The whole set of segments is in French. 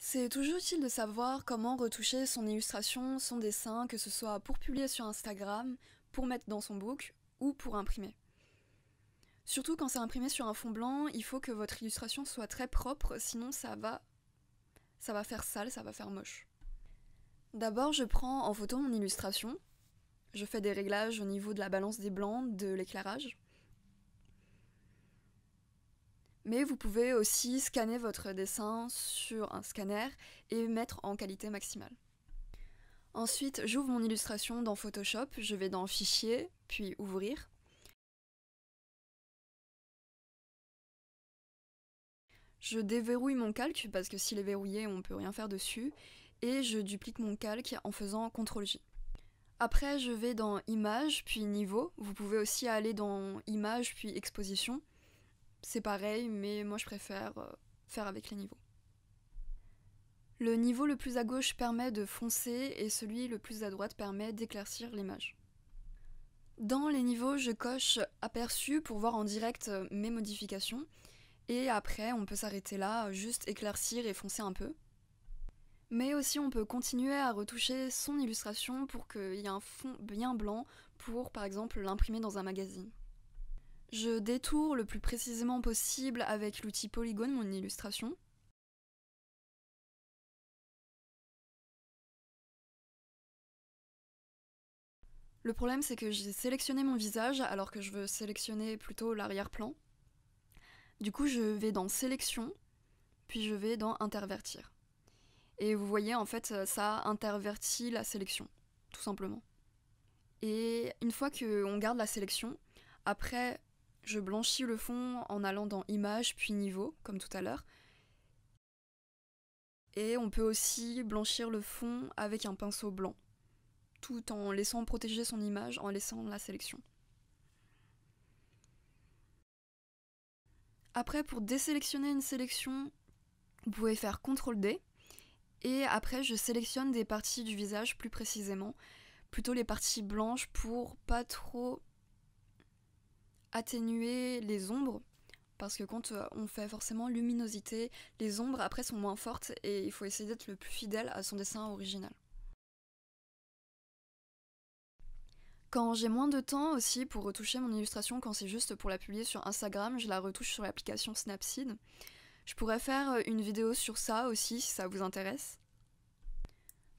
C'est toujours utile de savoir comment retoucher son illustration, son dessin, que ce soit pour publier sur Instagram, pour mettre dans son book ou pour imprimer. Surtout quand c'est imprimé sur un fond blanc, il faut que votre illustration soit très propre, sinon ça va faire sale, ça va faire moche. D'abord, je prends en photo mon illustration. Je fais des réglages au niveau de la balance des blancs, de l'éclairage. Mais vous pouvez aussi scanner votre dessin sur un scanner et mettre en qualité maximale. Ensuite, j'ouvre mon illustration dans Photoshop, je vais dans Fichier, puis Ouvrir. Je déverrouille mon calque parce que s'il est verrouillé, on ne peut rien faire dessus. Et je duplique mon calque en faisant CTRL-J. Après, je vais dans Images, puis Niveau. Vous pouvez aussi aller dans Images, puis Exposition. C'est pareil, mais moi je préfère faire avec les niveaux. Le niveau le plus à gauche permet de foncer et celui le plus à droite permet d'éclaircir l'image. Dans les niveaux, je coche Aperçu pour voir en direct mes modifications. Et après, on peut s'arrêter là, juste éclaircir et foncer un peu. Mais aussi, on peut continuer à retoucher son illustration pour qu'il y ait un fond bien blanc pour, par exemple, l'imprimer dans un magazine. Je détourne le plus précisément possible avec l'outil Polygone mon illustration. Le problème, c'est que j'ai sélectionné mon visage alors que je veux sélectionner plutôt l'arrière-plan. Du coup, je vais dans Sélection, puis je vais dans Intervertir. Et vous voyez, en fait, ça intervertit la sélection, tout simplement. Et une fois qu'on garde la sélection, après, je blanchis le fond en allant dans Images, puis Niveau, comme tout à l'heure. Et on peut aussi blanchir le fond avec un pinceau blanc, tout en laissant protéger son image, en laissant la sélection. Après, pour désélectionner une sélection, vous pouvez faire CTRL-D. Et après, je sélectionne des parties du visage plus précisément, plutôt les parties blanches pour pas trop atténuer les ombres, parce que quand on fait forcément luminosité, les ombres après sont moins fortes et il faut essayer d'être le plus fidèle à son dessin original. Quand j'ai moins de temps aussi pour retoucher mon illustration, quand c'est juste pour la publier sur Instagram, je la retouche sur l'application Snapseed. Je pourrais faire une vidéo sur ça aussi si ça vous intéresse.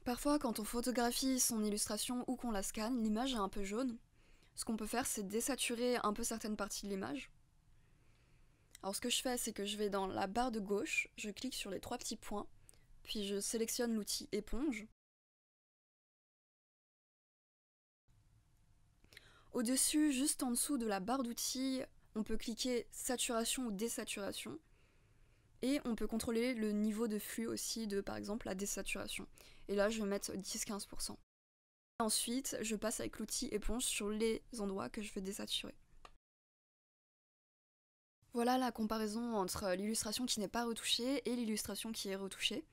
Parfois, quand on photographie son illustration ou qu'on la scanne, l'image est un peu jaune. Ce qu'on peut faire, c'est désaturer un peu certaines parties de l'image. Alors ce que je fais, c'est que je vais dans la barre de gauche, je clique sur les 3 petits points, puis je sélectionne l'outil éponge. Au-dessus, juste en dessous de la barre d'outils, on peut cliquer saturation ou désaturation. Et on peut contrôler le niveau de flux aussi de, par exemple, la désaturation. Et là, je vais mettre 10-15%. Ensuite, je passe avec l'outil éponge sur les endroits que je veux désaturer. Voilà la comparaison entre l'illustration qui n'est pas retouchée et l'illustration qui est retouchée.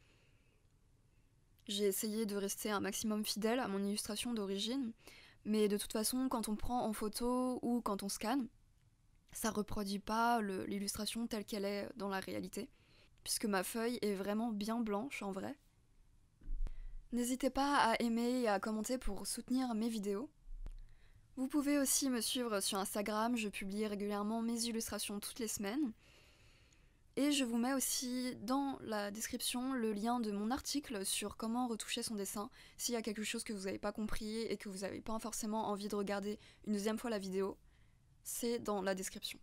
J'ai essayé de rester un maximum fidèle à mon illustration d'origine, mais de toute façon, quand on prend en photo ou quand on scanne, ça reproduit pas l'illustration telle qu'elle est dans la réalité, puisque ma feuille est vraiment bien blanche en vrai. N'hésitez pas à aimer et à commenter pour soutenir mes vidéos. Vous pouvez aussi me suivre sur Instagram, je publie régulièrement mes illustrations toutes les semaines. Et je vous mets aussi dans la description le lien de mon article sur comment retoucher son dessin s'il y a quelque chose que vous n'avez pas compris et que vous n'avez pas forcément envie de regarder une deuxième fois la vidéo. C'est dans la description.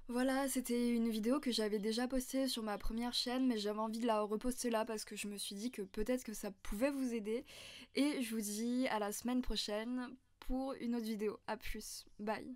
Voilà, c'était une vidéo que j'avais déjà postée sur ma première chaîne, mais j'avais envie de la reposter là parce que je me suis dit que peut-être que ça pouvait vous aider. Et je vous dis à la semaine prochaine pour une autre vidéo. A plus, bye.